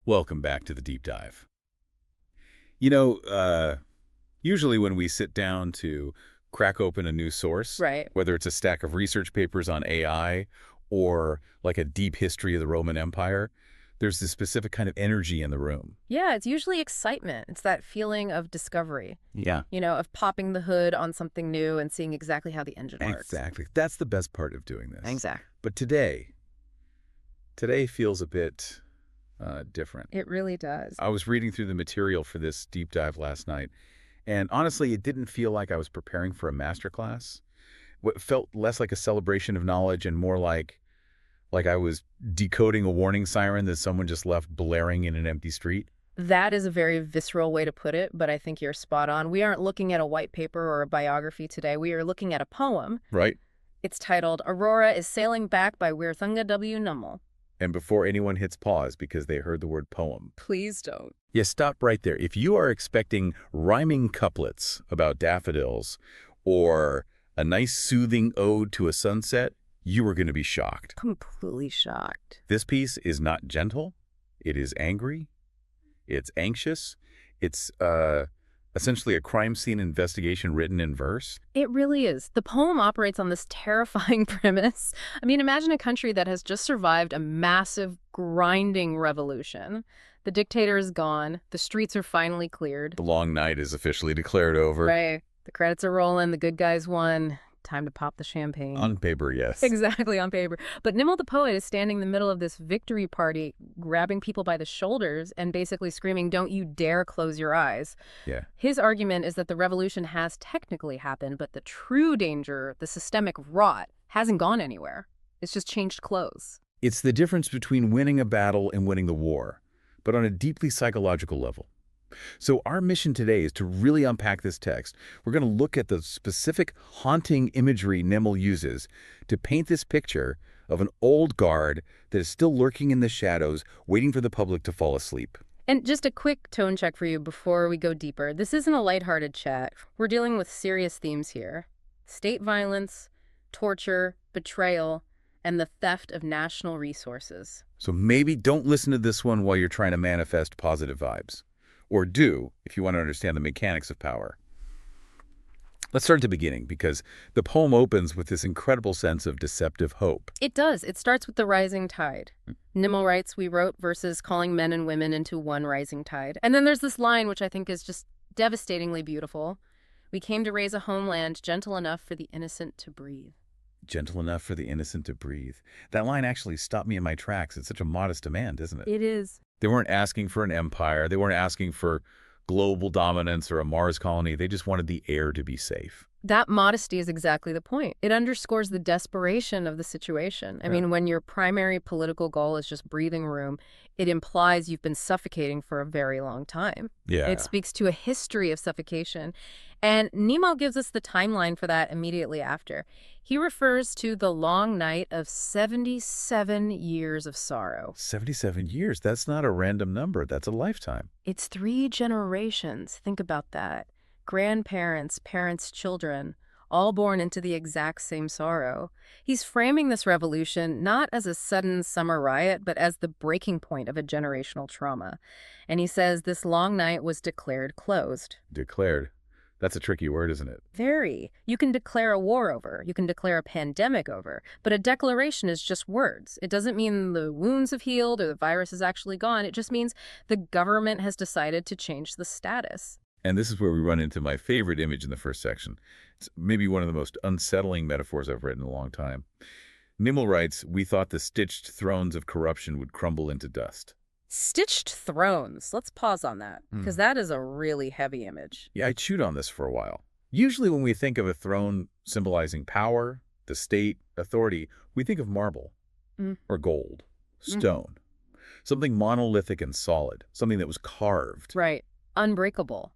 Welcome back to the deep dive. You know, usually when we sit down to crack open a new source, Right. whether it's a stack of research papers on AI or like a deep history of the Roman Empire, there's this specific kind of energy in the room. Yeah, it's usually excitement. It's that feeling of discovery, Yeah, of popping the hood on something new and seeing exactly how the engine works. exactly. That's the best part of doing this. Exactly. But today feels a bit different. It really does. I was reading through the material for this deep dive last night, and honestly, it didn't feel like I was preparing for a masterclass. What felt less like a celebration of knowledge and more like I was decoding a warning siren that someone just left blaring in an empty street. That is a very visceral way to put it, but I think you're spot on. We aren't looking at a white paper or a biography today. We are looking at a poem. Right. It's titled Aurora is Sailing Back by Weerathunga W. Nimal. And before anyone hits pause because they heard the word poem. Please don't. Yeah, stop right there. If you are expecting rhyming couplets about daffodils or a nice soothing ode to a sunset, you are going to be shocked. Completely shocked. This piece is not gentle. It is angry. It's anxious. It's essentially a crime scene investigation written in verse. It really is. The poem operates on this terrifying premise. I mean, imagine a country that has just survived a massive, grinding revolution. The dictator is gone. The streets are finally cleared. The long night is officially declared over. Right. The credits are rolling. The good guys won. Time to pop the champagne. On paper, yes. Exactly, on paper. But Nimal the poet is standing in the middle of this victory party, grabbing people by the shoulders and basically screaming, "Don't you dare close your eyes." Yeah. His argument is that the revolution has technically happened, but the true danger, the systemic rot, hasn't gone anywhere. It's just changed clothes. It's the difference between winning a battle and winning the war, but on a deeply psychological level. So our mission today is to really unpack this text. We're going to look at the specific haunting imagery Nimal uses to paint this picture of an old guard that is still lurking in the shadows, waiting for the public to fall asleep. And just a quick tone check for you before we go deeper. This isn't a lighthearted chat. We're dealing with serious themes here. State violence, torture, betrayal, and the theft of national resources. So maybe don't listen to this one while you're trying to manifest positive vibes. Or do, if you want to understand the mechanics of power. Let's start at the beginning, because the poem opens with this incredible sense of deceptive hope. It does. It starts with the rising tide. Nimal writes, "We wrote verses calling men and women into one rising tide." And then there's this line, which I think is just devastatingly beautiful. "We came to raise a homeland gentle enough for the innocent to breathe." Gentle enough for the innocent to breathe. That line actually stopped me in my tracks. It's such a modest demand, isn't it? It is. They weren't asking for an empire. They weren't asking for global dominance or a Mars colony. They just wanted the air to be safe. That modesty is exactly the point. It underscores the desperation of the situation. I mean, when your primary political goal is just breathing room, it implies you've been suffocating for a very long time. Yeah. It speaks to a history of suffocation. And Nimal gives us the timeline for that immediately after. He refers to the long night of 77 years of sorrow. 77 years. That's not a random number. That's a lifetime. It's 3 generations. Think about that. Grandparents, parents, children, all born into the exact same sorrow. He's framing this revolution not as a sudden summer riot, but as the breaking point of a generational trauma. And he says this long night was declared closed. Declared. That's a tricky word, isn't it? Very. You can declare a war over. You can declare a pandemic over. But a declaration is just words. It doesn't mean the wounds have healed or the virus is actually gone. It just means the government has decided to change the status. And this is where we run into my favorite image in the first section. It's maybe one of the most unsettling metaphors I've read in a long time. Nimal writes, "We thought the stitched thrones of corruption would crumble into dust." Stitched thrones. Let's pause on that, because that is a really heavy image. Yeah, I chewed on this for a while. Usually when we think of a throne symbolizing power, the state, authority, we think of marble or gold, stone, something monolithic and solid, something that was carved. Right. Unbreakable.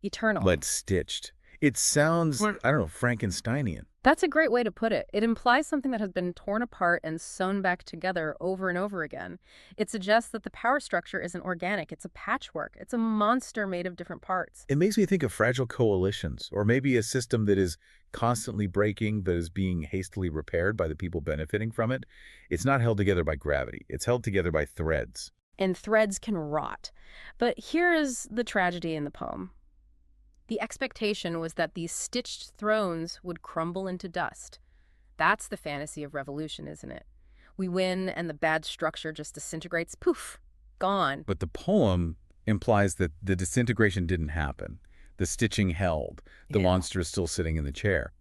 Eternal. But stitched. It sounds, I don't know, Frankensteinian. That's a great way to put it. It implies something that has been torn apart and sewn back together over and over again. It suggests that the power structure isn't organic. It's a patchwork. It's a monster made of different parts. It makes me think of fragile coalitions, or maybe a system that is constantly breaking, that is being hastily repaired by the people benefiting from it. It's not held together by gravity. It's held together by threads. and threads can rot. But here is the tragedy in the poem. The expectation was that these stitched thrones would crumble into dust. That's the fantasy of revolution, isn't it? We win and the bad structure just disintegrates. Poof, gone. But the poem implies that the disintegration didn't happen. The stitching held. The Yeah. monster is still sitting in the chair.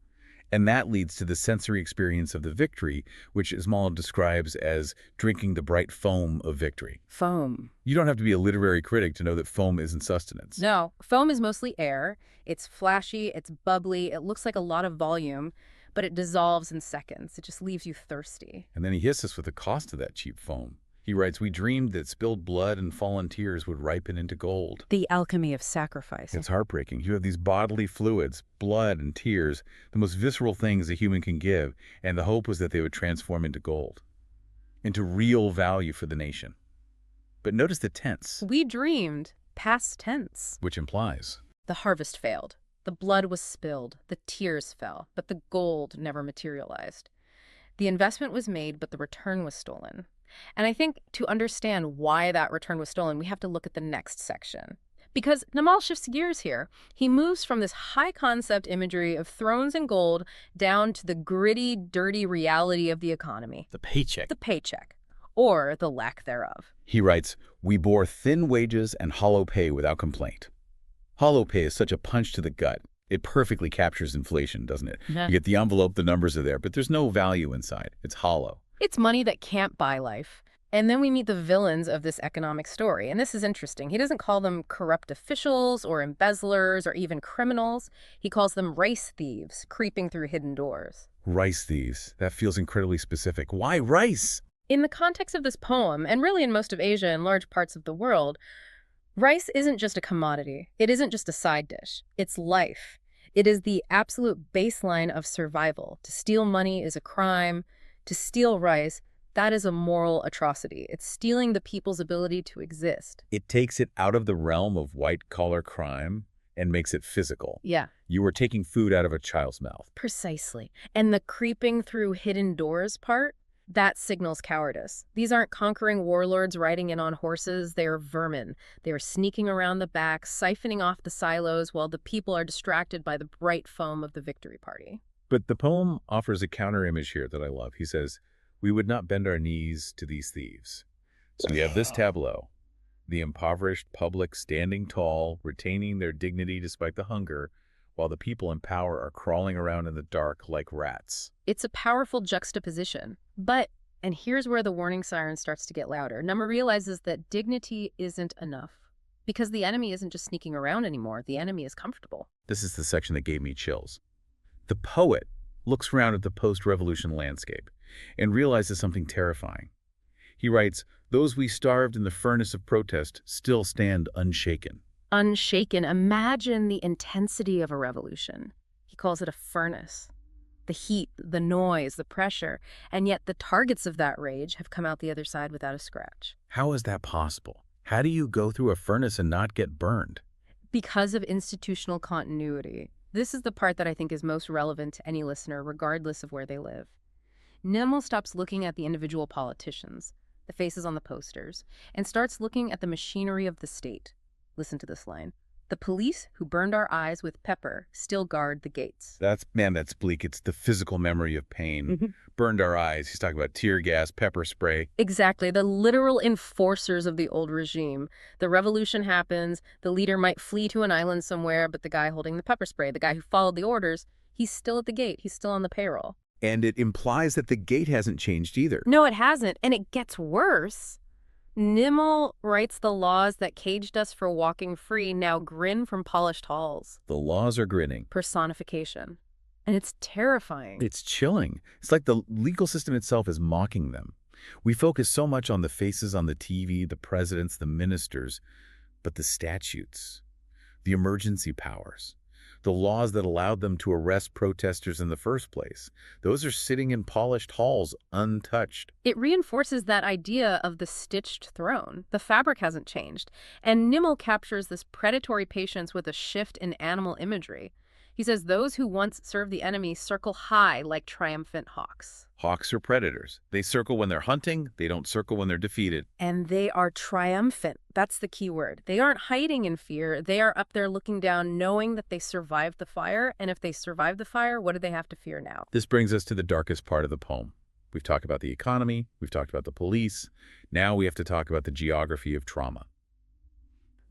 And that leads to the sensory experience of the victory, which Ismail describes as drinking the bright foam of victory. Foam. You don't have to be a literary critic to know that foam isn't sustenance. No, foam is mostly air. It's flashy, it's bubbly, it looks like a lot of volume, but it dissolves in seconds. It just leaves you thirsty. And then he hits us with the cost of that cheap foam. He writes, "We dreamed that spilled blood and fallen tears would ripen into gold." The alchemy of sacrifice. It's heartbreaking. You have these bodily fluids, blood and tears, the most visceral things a human can give, and the hope was that they would transform into gold, into real value for the nation. But notice the tense, We dreamed, past tense. which implies The harvest failed. The blood was spilled. The tears fell. But the gold never materialized. The investment was made, but the return was stolen. And I think to understand why that return was stolen, we have to look at the next section. Because Nimal shifts gears here. He moves from this high-concept imagery of thrones and gold down to the gritty, dirty reality of the economy. the paycheck. The paycheck. Or the lack thereof. He writes, "We bore thin wages and hollow pay without complaint." Hollow pay is such a punch to the gut. It perfectly captures inflation, doesn't it? Yeah. You get the envelope, the numbers are there, but there's no value inside. It's hollow. It's money that can't buy life. And then we meet the villains of this economic story. And this is interesting. He doesn't call them corrupt officials or embezzlers or even criminals. He calls them rice thieves, creeping through hidden doors. Rice thieves. That feels incredibly specific. Why rice? In the context of this poem, and really in most of Asia and large parts of the world, rice isn't just a commodity. It isn't just a side dish. It's life. It is the absolute baseline of survival. To steal money is a crime. To steal rice, that is a moral atrocity. It's stealing the people's ability to exist. It takes it out of the realm of white-collar crime and makes it physical. Yeah, You are taking food out of a child's mouth. precisely. And the creeping through hidden doors part, that signals cowardice. These aren't conquering warlords riding in on horses. They are vermin. They are sneaking around the back, siphoning off the silos while the people are distracted by the bright foam of the victory party. But the poem offers a counter image here that I love. He says, "We would not bend our knees to these thieves." So you have this tableau, the impoverished public standing tall, retaining their dignity despite the hunger, while the people in power are crawling around in the dark like rats. It's a powerful juxtaposition. But, and here's where the warning siren starts to get louder, Number realizes that dignity isn't enough. Because the enemy isn't just sneaking around anymore. The enemy is comfortable. This is the section that gave me chills. The poet looks around at the post-revolution landscape and realizes something terrifying. He writes, "Those we starved in the furnace of protest still stand unshaken." Unshaken. Imagine the intensity of a revolution. He calls it a furnace. The heat, the noise, the pressure, and yet the targets of that rage have come out the other side without a scratch. How is that possible? How do you go through a furnace and not get burned? Because of institutional continuity. This is the part that I think is most relevant to any listener, regardless of where they live. Nimal stops looking at the individual politicians, the faces on the posters, and starts looking at the machinery of the state. Listen to this line. "The police who burned our eyes with pepper still guard the gates." That's bleak. It's the physical memory of pain. Burned our eyes. He's talking about tear gas, pepper spray. Exactly, the literal enforcers of the old regime. The revolution happens, the leader might flee to an island somewhere, but the guy holding the pepper spray, the guy who followed the orders, he's still at the gate, he's still on the payroll. And it implies that the gate hasn't changed either. No, it hasn't, and it gets worse. Nimal writes the laws that caged us for walking free now grin from polished halls. The laws are grinning. Personification. And it's terrifying. It's chilling. It's like the legal system itself is mocking them. We focus so much on the faces on the TV, the presidents, the ministers, but the statutes, the emergency powers, the laws that allowed them to arrest protesters in the first place, those are sitting in polished halls untouched. It reinforces that idea of the stitched throne. The fabric hasn't changed. And Nimal captures this predatory patience with a shift in animal imagery. He says those who once served the enemy circle high like triumphant hawks. Hawks are predators. They circle when they're hunting, they don't circle when they're defeated. And they are triumphant. That's the key word. They aren't hiding in fear. They are up there looking down, knowing that they survived the fire. And if they survived the fire, what do they have to fear now? This brings us to the darkest part of the poem. We've talked about the economy, we've talked about the police. Now we have to talk about the geography of trauma.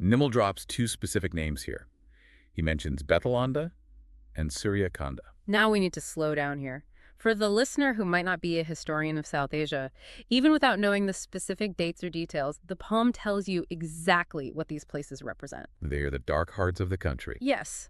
Nimal drops two specific names here. He mentions Bethalanda and Suryakanda. Now we need to slow down here. For the listener who might not be a historian of South Asia, even without knowing the specific dates or details, the poem tells you exactly what these places represent. They are the dark hearts of the country. Yes.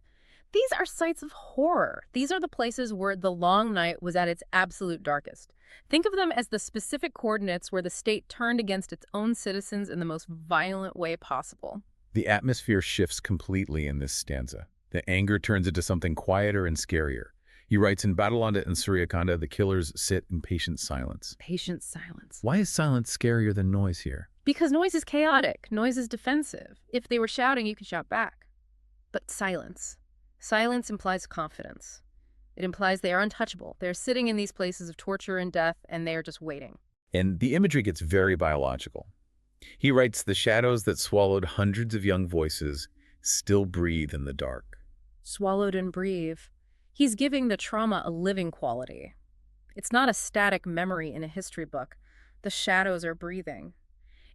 These are sites of horror. These are the places where the long night was at its absolute darkest. Think of them as the specific coordinates where the state turned against its own citizens in the most violent way possible. The atmosphere shifts completely in this stanza. The anger turns into something quieter and scarier. He writes, in Bethalanda and Suryakanda, the killers sit in patient silence. Patient silence. Why is silence scarier than noise here? Because noise is chaotic. Noise is defensive. If they were shouting, you could shout back. But silence. Silence implies confidence. It implies they are untouchable. They're sitting in these places of torture and death, and they are just waiting. And the imagery gets very biological. He writes, the shadows that swallowed hundreds of young voices still breathe in the dark. Swallowed and breathe. He's giving the trauma a living quality. It's not a static memory in a history book. The shadows are breathing.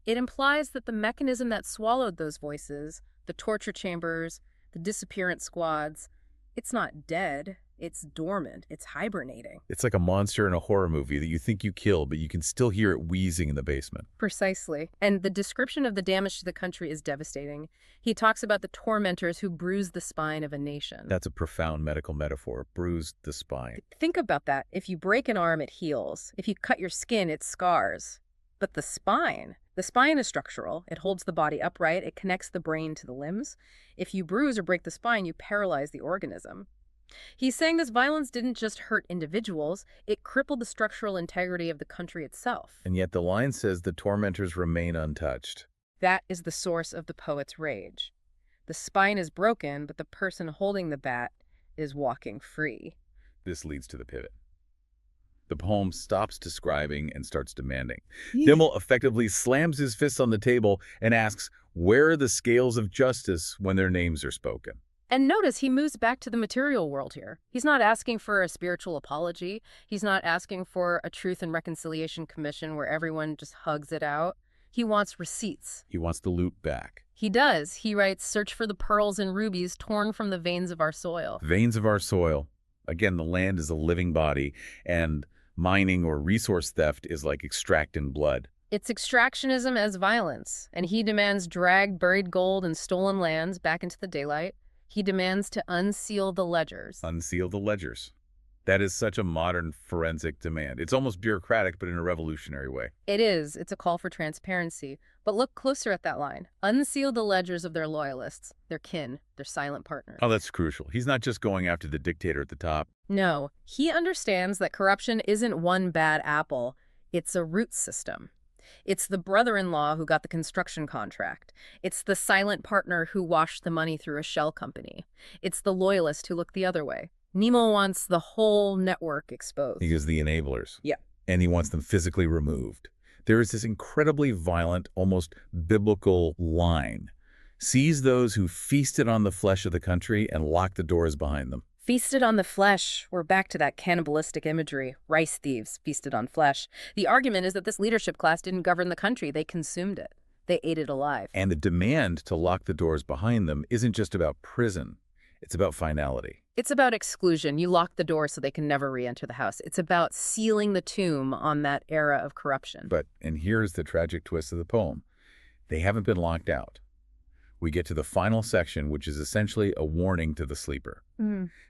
It implies that the mechanism that swallowed those voices, the torture chambers, the disappearance squads, it's not dead. It's dormant. It's hibernating. It's like a monster in a horror movie that you think you kill, but you can still hear it wheezing in the basement. Precisely. And the description of the damage to the country is devastating. He talks about the tormentors who bruised the spine of a nation. That's a profound medical metaphor, bruised the spine. Think about that. If you break an arm, it heals. If you cut your skin, it scars. But the spine is structural. It holds the body upright. It connects the brain to the limbs. If you bruise or break the spine, you paralyze the organism. He's saying this violence didn't just hurt individuals, it crippled the structural integrity of the country itself. And yet the line says the tormentors remain untouched. That is the source of the poet's rage. The spine is broken, but the person holding the bat is walking free. This leads to the pivot. The poem stops describing and starts demanding. Nimal effectively slams his fists on the table and asks, where are the scales of justice when their names are spoken? And notice he moves back to the material world here. He's not asking for a spiritual apology. He's not asking for a truth and reconciliation commission where everyone just hugs it out. He wants receipts. He wants the loot back. He does. He writes, search for the pearls and rubies torn from the veins of our soil. Veins of our soil. Again, the land is a living body, and mining or resource theft is like extracting blood. It's extractionism as violence, and he demands drag buried gold and stolen lands back into the daylight. He demands to unseal the ledgers. Unseal the ledgers. That is such a modern forensic demand. It's almost bureaucratic, but in a revolutionary way. It is. It's a call for transparency. But look closer at that line. Unseal the ledgers of their loyalists, their kin, their silent partners. Oh, that's crucial. He's not just going after the dictator at the top. No. He understands that corruption isn't one bad apple. It's a root system. It's the brother-in-law who got the construction contract. It's the silent partner who washed the money through a shell company. It's the loyalist who looked the other way. Nimal wants the whole network exposed. He is the enablers. Yeah. And he wants them physically removed. There is this incredibly violent, almost biblical line. Seize those who feasted on the flesh of the country and lock the doors behind them. Feasted on the flesh. We're back to that cannibalistic imagery. Rice thieves feasted on flesh. The argument is that this leadership class didn't govern the country. They consumed it. They ate it alive. And the demand to lock the doors behind them isn't just about prison. It's about finality. It's about exclusion. You lock the door so they can never re-enter the house. It's about sealing the tomb on that era of corruption. But, and here's the tragic twist of the poem, they haven't been locked out. We get to the final section, which is essentially a warning to the sleeper.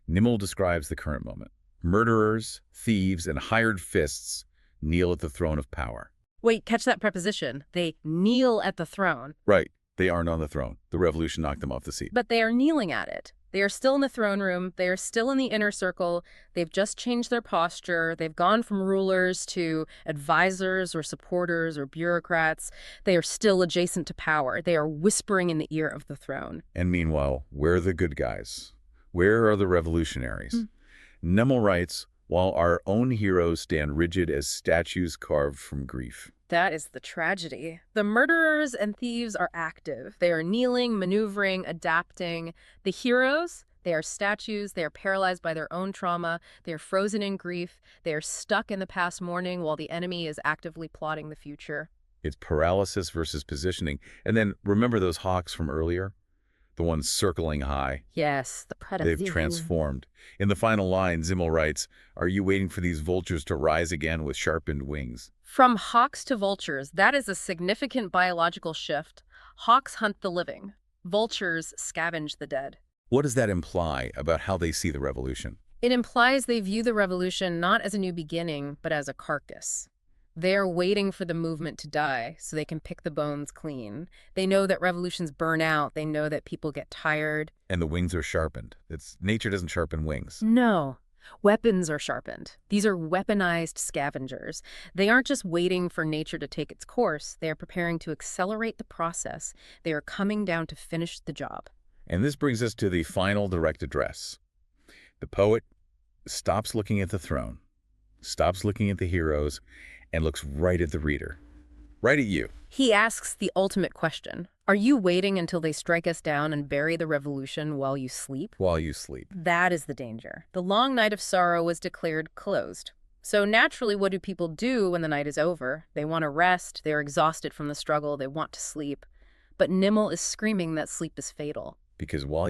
Nimal describes the current moment. Murderers, thieves, and hired fists kneel at the throne of power. Wait, catch that preposition. They kneel at the throne. Right. They aren't on the throne. The revolution knocked them off the seat. But they are kneeling at it. They are still in the throne room. They are still in the inner circle. They've just changed their posture. They've gone from rulers to advisors or supporters or bureaucrats. They are still adjacent to power. They are whispering in the ear of the throne. And meanwhile, we're the good guys. Where are the revolutionaries? Nimal writes, while our own heroes stand rigid as statues carved from grief. That is the tragedy. The murderers and thieves are active. They are kneeling, maneuvering, adapting. The heroes, they are statues. They are paralyzed by their own trauma. They are frozen in grief. They are stuck in the past morning while the enemy is actively plotting the future. It's paralysis versus positioning. And then remember those hawks from earlier? The ones circling high. Yes, the predator. They've transformed. In the final line, Nimal writes, are you waiting for these vultures to rise again with sharpened wings? From hawks to vultures, that is a significant biological shift. Hawks hunt the living. Vultures scavenge the dead. What does that imply about how they see the revolution? It implies they view the revolution not as a new beginning, but as a carcass. They are waiting for the movement to die so they can pick the bones clean. They know that revolutions burn out. They know that people get tired. And the wings are sharpened. Nature doesn't sharpen wings. No. Weapons are sharpened. These are weaponized scavengers. They aren't just waiting for nature to take its course. They are preparing to accelerate the process. They are coming down to finish the job. And this brings us to the final direct address. The poet stops looking at the throne, stops looking at the heroes, and looks right at the reader, right at you. He asks the ultimate question. Are you waiting until they strike us down and bury the revolution while you sleep? While you sleep. That is the danger. The long night of sorrow was declared closed. So naturally, what do people do when the night is over? They want to rest. They're exhausted from the struggle. They want to sleep. But Nimal is screaming that sleep is fatal. Because while